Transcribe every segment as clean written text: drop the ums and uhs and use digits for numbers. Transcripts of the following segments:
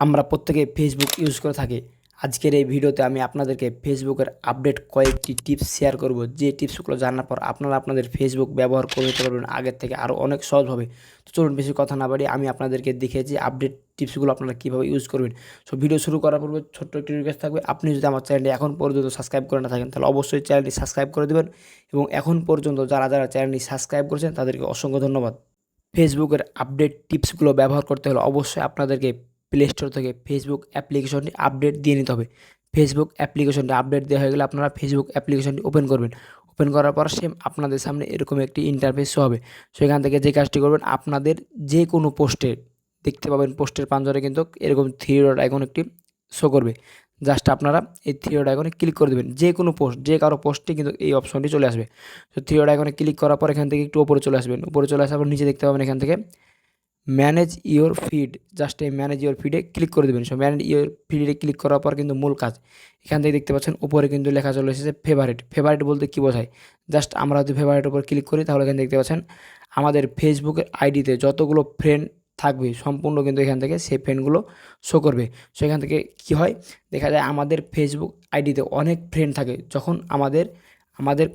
আমরা প্রত্যেকে Facebook use করে থাকি। আজকের এই ভিডিওতে আমি আপনাদেরকে ফেসবুকের আপডেট কয়েকটি টিপস শেয়ার করব, যে টিপসগুলো জানার পর আপনারা আপনাদের ফেসবুক ব্যবহার করে নিতে পারবেন আগের থেকে আরও অনেক সহজভাবে। তো চলুন বেশি কথা না বাড়িয়ে আমি আপনাদেরকে দেখিয়েছি আপডেট টিপসগুলো আপনারা কীভাবে ইউজ করবেন। সো ভিডিও শুরু করার পূর্বে ছোট্ট একটি রিকোয়েস্ট থাকবে, আপনি যদি আমার চ্যানেলটি এখন পর্যন্ত সাবস্ক্রাইব করে না থাকেন তাহলে অবশ্যই চ্যানেলটি সাবস্ক্রাইব করে দেবেন, এবং এখন পর্যন্ত যারা যারা চ্যানেলটি সাবস্ক্রাইব করেছেন তাদেরকে অসংখ্য ধন্যবাদ। ফেসবুকের আপডেট টিপসগুলো ব্যবহার করতে হলে অবশ্যই আপনাদেরকে প্লে স্টোর থেকে ফেসবুক অ্যাপ্লিকেশনটি আপডেট দিয়ে নিতে হবে। ফেসবুক অ্যাপ্লিকেশনটি আপডেট দেওয়া হয়ে গেলে আপনারা ফেসবুক অ্যাপ্লিকেশনটি ওপেন করবেন। ওপেন করার পর সেম আপনাদের সামনে এরকম একটি ইন্টারফেস শো হবে। সেখান থেকে যে কাজটি করবেন, আপনাদের যে কোনো পোস্টে দেখতে পাবেন পোস্টের পাঞ্জরে কিন্তু এরকম থ্রি ডট আইকন একটি শো করবে। জাস্ট আপনারা এই থ্রি ডট আইকনে ক্লিক করে দেবেন। যে কোনো পোস্ট, যে কারো পোস্টে কিন্তু এই অপশনটি চলে আসবে। তো থ্রি ডট আইকনে ক্লিক করার পর এখান থেকে একটু উপরে চলে আসবেন। উপরে চলে আসার পর নিচে দেখতে পাবেন এখান থেকে ম্যানেজ ইওর ফিড। জাস্ট এই ম্যানেজ ইওর ফিডে ক্লিক করে দেবেন। সো ম্যানেজ ইওর ফিডে ক্লিক করার পর কিন্তু মূল কাজ এখান থেকে দেখতে পাচ্ছেন উপরে কিন্তু লেখা চলে এসেছে ফেভারিট। ফেভারিট বলতে কী বোঝায়, জাস্ট আমরা যদি ফেভারিটের উপর ক্লিক করি তাহলে এখানে দেখতে পাচ্ছেন আমাদের ফেসবুকের আইডিতে যতগুলো ফ্রেন্ড থাকবে সম্পূর্ণ কিন্তু এখান থেকে সেই ফ্রেন্ডগুলো শো করবে। সো এখান থেকে কী হয়, দেখা যায় আমাদের ফেসবুক আইডিতে অনেক ফ্রেন্ড থাকে, যখন আমাদের আমাদের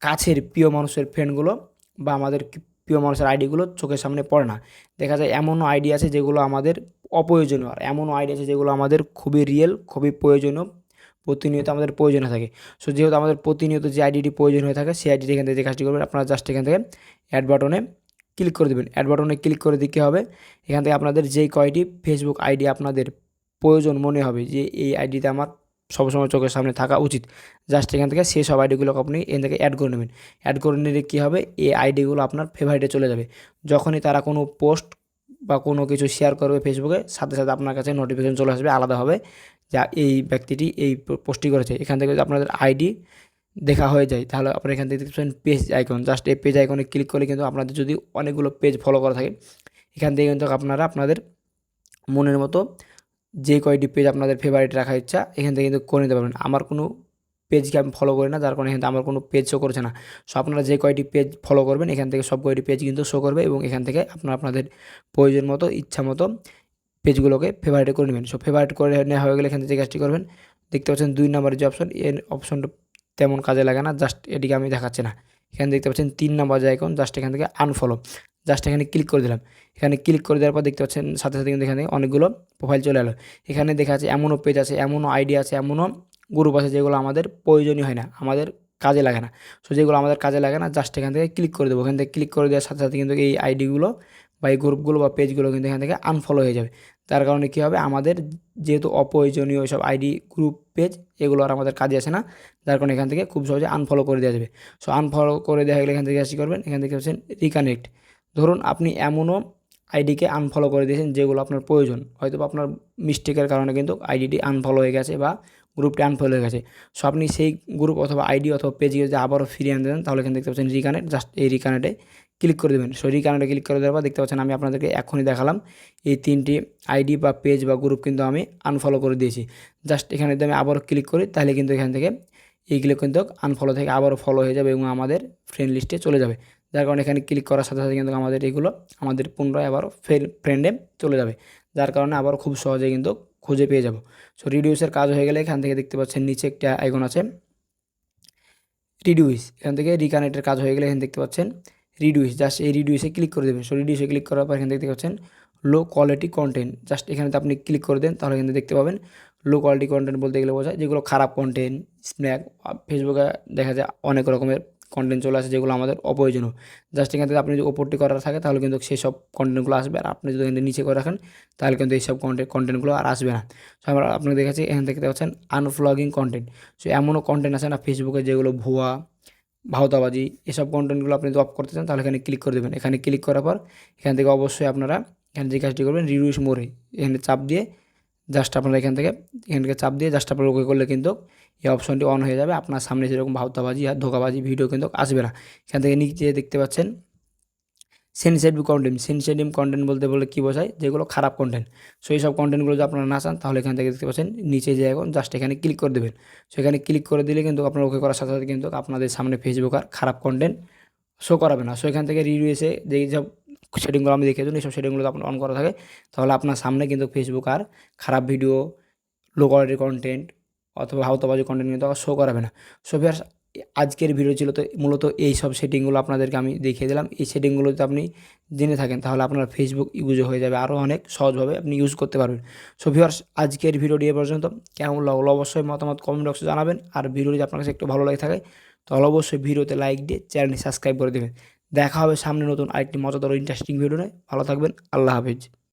কাছের প্রিয় মানুষের ফ্রেন্ডগুলো বা আমাদের প্রিয় মানুষের আইডিগুলো চোখের সামনে পড়ে না। দেখা যায় এমনও আইডি আছে যেগুলো আমাদের অপ্রয়োজনীয়, আর এমনও আইডি আছে যেগুলো আমাদের খুবই রিয়েল, খুবই প্রয়োজনীয়, প্রতিনিয়ত আমাদের প্রয়োজন হয়ে থাকে। সো যেহেতু আমাদের প্রতিনিয়ত যে আইডিটি প্রয়োজন হয়ে থাকে, সেই আইডিটি এখান থেকে যে কাজটি করবেন, আপনারা জাস্ট এখান থেকে অ্যাড বাটনে ক্লিক করে দেবেন। অ্যাড বাটনে ক্লিক করে দিতে হবে। এখান থেকে আপনাদের যেই কয়টি ফেসবুক আইডি আপনাদের প্রয়োজন মনে হবে যে এই আইডিতে আমার সবসময় চোখের সামনে থাকা উচিত, জাস্ট এখান থেকে সেই সব আইডিগুলোকে আপনি এখান থেকে অ্যাড করে নেবেন। অ্যাড করে নিলে কী হবে, এই আইডিগুলো আপনার ফেভারিটে চলে যাবে। যখনই তারা কোনো পোস্ট বা কোনো কিছু শেয়ার করবে ফেসবুকে, সাথে সাথে আপনার কাছে নোটিফিকেশন চলে আসবে আলাদাভাবে, যা এই ব্যক্তিটি এই পোস্টটি করেছে। এখান থেকে যদি আপনাদের আইডি দেখা হয়ে যায় তাহলে আপনারা এখান থেকে দেখতে পাচ্ছেন পেজ আইকন। জাস্ট এই পেজ আইকনে ক্লিক করলে কিন্তু আপনাদের যদি অনেকগুলো পেজ ফলো করা থাকে, এখান থেকে কিন্তু আপনারা আপনাদের মনের মতো যে কয়টি পেজ আপনাদের ফেভারিট রাখার ইচ্ছা এখান থেকে কিন্তু করে নিতে পারবেন। আমার কোনো পেজকে আমি ফলো করি না, যার কারণে এখান থেকে আমার কোনো পেজ শো করছে না। সো আপনারা যে কয়টি পেজ ফলো করবেন এখান থেকে সব কয়টি পেজ কিন্তু শো করবে, এবং এখান থেকে আপনারা আপনাদের প্রয়োজন মতো ইচ্ছা মতো পেজগুলোকে ফেভারিটে করে নেবেন। সো ফেভারিট করে নেওয়া হয়ে গেলে এখান থেকে যে কাজটি করবেন, দেখতে পাচ্ছেন 2 নম্বরের যে অপশন, এই অপশনটা তেমন কাজে লাগে না, জাস্ট এটিকে আমি দেখাচ্ছি না। এখানে দেখতে পাচ্ছেন 3 নম্বর যে আইকন, জাস্ট এখান থেকে আনফলো, জাস্ট এখানে ক্লিক করে দিলাম। এখানে ক্লিক করে দেওয়ার পর দেখতে পাচ্ছেন সাথে সাথে কিন্তু এখানে অনেকগুলো প্রোফাইল চলে এলো। এখানে দেখা যাচ্ছে এমনও পেজ আছে, এমনও আইডি আছে, এমনও গ্রুপ আছে যেগুলো আমাদের প্রয়োজনীয় হয় না, আমাদের কাজে লাগে না। সো যেগুলো আমাদের কাজে লাগে না, জাস্ট এখান থেকে ক্লিক করে দেবো। এখান থেকে ক্লিক করে দেওয়ার সাথে সাথে কিন্তু এই আইডিগুলো বা এই গ্রুপগুলো বা পেজগুলো কিন্তু এখান থেকে আনফলো হয়ে যাবে। তার কারণে কী হবে, আমাদের যেহেতু অপ্রয়োজনীয় সব আইডি গ্রুপ পেজ এগুলো আর আমাদের কাজে আসে না, যার কারণে এখান থেকে খুব সহজে আনফলো করে দেওয়া যাবে। সো আনফলো করে দেওয়া গেলে এখান থেকে কী করবেন, এখান থেকে হচ্ছেন রিকানেক্ট। ধরুন আপনি এমনও আইডিকে আনফলো করে দিয়েছেন যেগুলো আপনার প্রয়োজন, হয়তো আপনার মিস্টেকের কারণে কিন্তু আইডিটি আনফলো হয়ে গেছে বা গ্রুপটি আনফলো হয়ে গেছে। সো আপনি সেই গ্রুপ অথবা আইডি অথবা পেজে যদি আবারও ফিরিয়ে আনতে দেন তাহলে এখানে দেখতে পাচ্ছেন রিকানেক্ট, জাস্ট এই রিকানেক্টে ক্লিক করে দেবেন। সো রিকানেক্টে ক্লিক করে দেওয়ার পর দেখতে পাচ্ছেন আমি আপনাদেরকে এখনই দেখালাম এই 3টি আইডি বা পেজ বা গ্রুপ কিন্তু আমি আনফলো করে দিয়েছি। জাস্ট এখানে যদি আমি আবারও ক্লিক করি তাহলে কিন্তু এখান থেকে এইগুলো কিন্তু আনফলো থেকে আবারও ফলো হয়ে যাবে এবং আমাদের ফ্রেন্ড লিস্টে চলে যাবে। যার কারণে এখানে ক্লিক করার সাথে সাথে কিন্তু আমাদের এগুলো আমাদের পুনরায় আবারও ফ্রেন্ডে চলে যাবে, যার কারণে আবারও খুব সহজে কিন্তু খুঁজে পেয়ে যাব। সো রিডিউসের কাজ হয়ে গেলে এখান থেকে দেখতে পাচ্ছেন নিচে একটা আইকন আছে রিডিউস, এখান থেকে রিকানেক্টের কাজ হয়ে গেলে এখানে দেখতে পাচ্ছেন রিডিউস, জাস্ট এই রিডিউসে ক্লিক করে দেবেন। সো রিডিউসে ক্লিক করার পর এখান থেকে দেখতে পাচ্ছেন লো কোয়ালিটি কন্টেন্ট, জাস্ট এখানে আপনি ক্লিক করে দেন তাহলে কিন্তু দেখতে পাবেন লো কোয়ালিটি কন্টেন্ট বলতে গেলে বোঝায় যেগুলো খারাপ কন্টেন্ট, স্ন্যাক। ফেসবুকে দেখা যায় অনেক রকমের কন্টেন্ট চলে আসে যেগুলো আমাদের অপ্রয়োজনীয়। জাস্ট এখান থেকে আপনি যদি ওপরটি করা থাকে তাহলে কিন্তু সেই সব কন্টেন্টগুলো আসবে, আর আপনি যদি এখানে নিচে করে রাখেন তাহলে কিন্তু এইসব কন্টেন্টগুলো আর আসবে না। সো আমরা আপনাকে দেখাচ্ছি এখান থেকে দেখতে পাচ্ছেন আনফ্লগিং কন্টেন্ট। সো এমনও কন্টেন্ট আছে না ফেসবুকে যেগুলো ভুয়া, ভাওতাবাজি, এসব কন্টেন্টগুলো আপনি যদি অফ করতে চান তাহলে এখানে ক্লিক করে দেবেন। এখানে ক্লিক করার পর এখান থেকে অবশ্যই আপনারা এখানে যে কাজটি করবেন রিডিউস মোরে এখানে চাপ দিয়ে জাস্ট আপনারা এখান থেকে চাপ দিয়ে জাস্ট আপনারা ওকে করলে কিন্তু এই অপশনটি অন হয়ে যাবে। আপনার সামনে যেরকম ভাওতাবাজি আর ধোকাবাজি ভিডিও কিন্তু আসবে না। এখান থেকে নিচে দেখতে পাচ্ছেন সেনসিটিভ কন্টেন্ট বলতে বলে কী বোঝায়, যেগুলো খারাপ কন্টেন্ট। সো এই সব কন্টেন্টগুলো যদি আপনারা না চান তাহলে এখান থেকে দেখতে পাচ্ছেন নিচে যে এখন জাস্ট এখানে ক্লিক করে দেবেন। সো এখানে ক্লিক করে দিলে কিন্তু আপনার ওকে করার সাথে সাথে কিন্তু আপনাদের সামনে ফেসবুক আর খারাপ কন্টেন্ট শো করাবে না। সো এখান থেকে রিভিউ এসে যেই সব সেটিংগুলো আমি দেখিয়ে দিন, এইসব সেটিংগুলো আপনার অন করা থাকে তাহলে আপনার সামনে কিন্তু ফেসবুক আর খারাপ ভিডিও, লো কোয়ালিটির কন্টেন্ট অথবা হালতাবাজি কন্টেন্ট কিন্তু শো করাবে না। সো ভিউয়ার্স, আজকের ভিডিও ছিল তো মূলত এই সব সেটিংগুলো আপনাদেরকে আমি দেখিয়ে দিলাম। এই সেটিংগুলো যদি আপনি জেনে থাকেন তাহলে আপনার ফেসবুক ইউজ হয়ে যাবে আরও অনেক সহজভাবে আপনি ইউজ করতে পারবেন। সো ভিউয়ার্স, আজকের ভিডিওটি এ পর্যন্ত। কেমন লাগলো অবশ্যই মতামত কমেন্ট বক্সে জানাবেন। আর ভিডিও যদি আপনার কাছে একটু ভালো লাগে থাকে তাহলে অবশ্যই ভিডিওতে লাইক দিয়ে চ্যানেলটি সাবস্ক্রাইব করে দেবেন। দেখা হবে সামনে নতুন আরেকটি মজাদার ইন্টারেস্টিং ভিডিও নিয়ে। ভালো থাকবেন। আল্লাহ হাফেজ।